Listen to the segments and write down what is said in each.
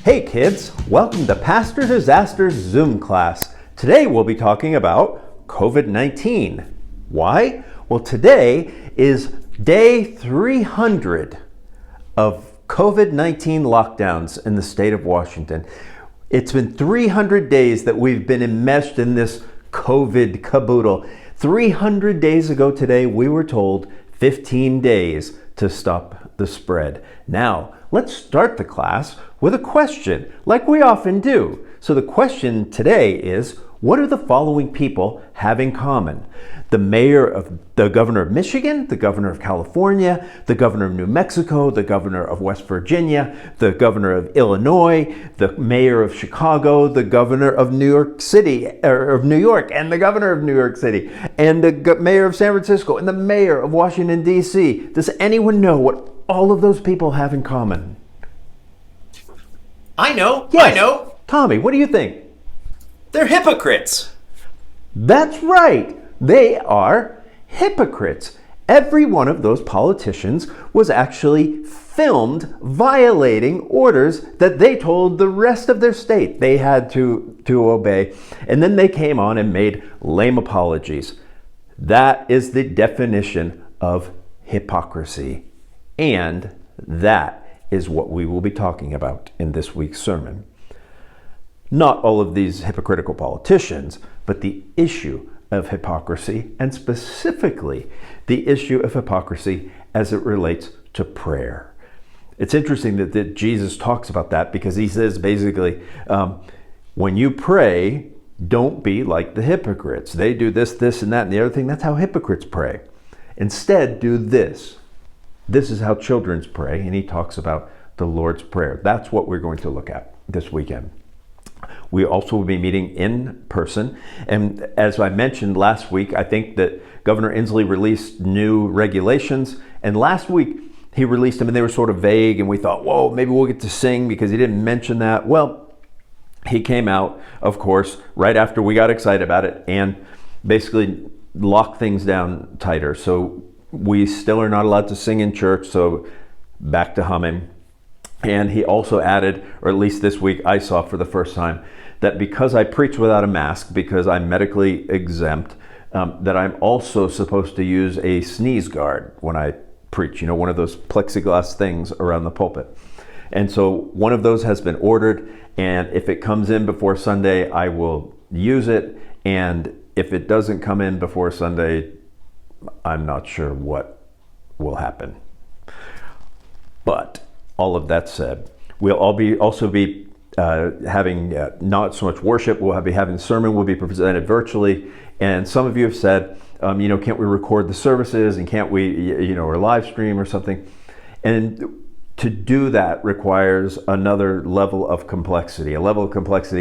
Hey kids, welcome to Pastor Disaster's Zoom class. Today we'll be talking about COVID-19. Why? Well, today is day 300 of COVID-19 lockdowns in the state of Washington. It's been 300 days that we've been enmeshed in this COVID caboodle. 300 days ago today, we were told 15 days to stop the spread. Now, let's start the class with a question, like we often do. So the question today is, what do the following people have in common? The governor of Michigan, the governor of California, the governor of New Mexico, the governor of West Virginia, the governor of Illinois, the mayor of Chicago, the governor of New York City, or of New York, and the governor of New York City, and the mayor of San Francisco, and the mayor of Washington, D.C. Does anyone know what all of those people have in common? I know. Yes. I know. Tommy, what do you think? They're hypocrites. That's right. They are hypocrites. Every one of those politicians was actually filmed violating orders that they told the rest of their state they had to obey. And then they came on and made lame apologies. That is the definition of hypocrisy. And that is what we will be talking about in this week's sermon. Not all of these hypocritical politicians, but the issue of hypocrisy, and specifically the issue of hypocrisy as it relates to prayer. It's interesting that Jesus talks about that, because he says basically, when you pray, don't be like the hypocrites. They do this, and that, and the other thing. That's how hypocrites pray. Instead, do this. This is how children pray, and he talks about the Lord's Prayer. That's what we're going to look at this weekend. We also will be meeting in person, and as I mentioned last week, I think that Governor Inslee released new regulations, and last week he released them and they were sort of vague, and we thought, whoa, maybe we'll get to sing because he didn't mention that. Well, he came out, of course, right after we got excited about it and basically locked things down tighter. So we still are not allowed to sing in church, so back to humming. And he also added, or at least this week I saw for the first time, that because I preach without a mask, because I'm medically exempt, that I'm also supposed to use a sneeze guard when I preach, one of those plexiglass things around the pulpit. And so one of those has been ordered, and if it comes in before Sunday, I will use it. And if it doesn't come in before Sunday, I'm not sure what will happen. But all of that said, we'll also be having not so much worship. We'll be having sermon. Will be presented virtually. And some of you have said, can't we record the services, and can't we, or live stream or something? And to do that requires another level of complexity,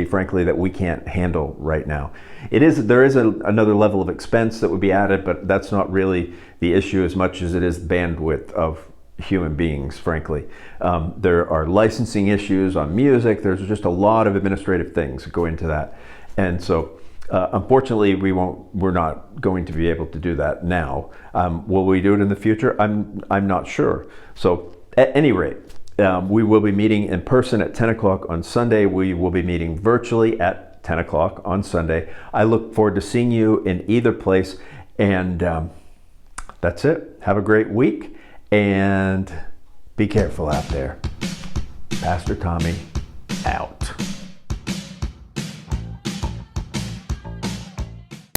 frankly, that we can't handle right now. There is another level of expense that would be added, but that's not really the issue as much as it is bandwidth of human beings, frankly. There are licensing issues on music. There's just a lot of administrative things that go into that. And so unfortunately, we're not going to be able to do that now. Will we do it in the future? I'm not sure. So at any rate, we will be meeting in person at 10 o'clock on Sunday. We will be meeting virtually at 10 o'clock on Sunday. I look forward to seeing you in either place. And that's it. Have a great week. And be careful out there. Pastor Tommy, out.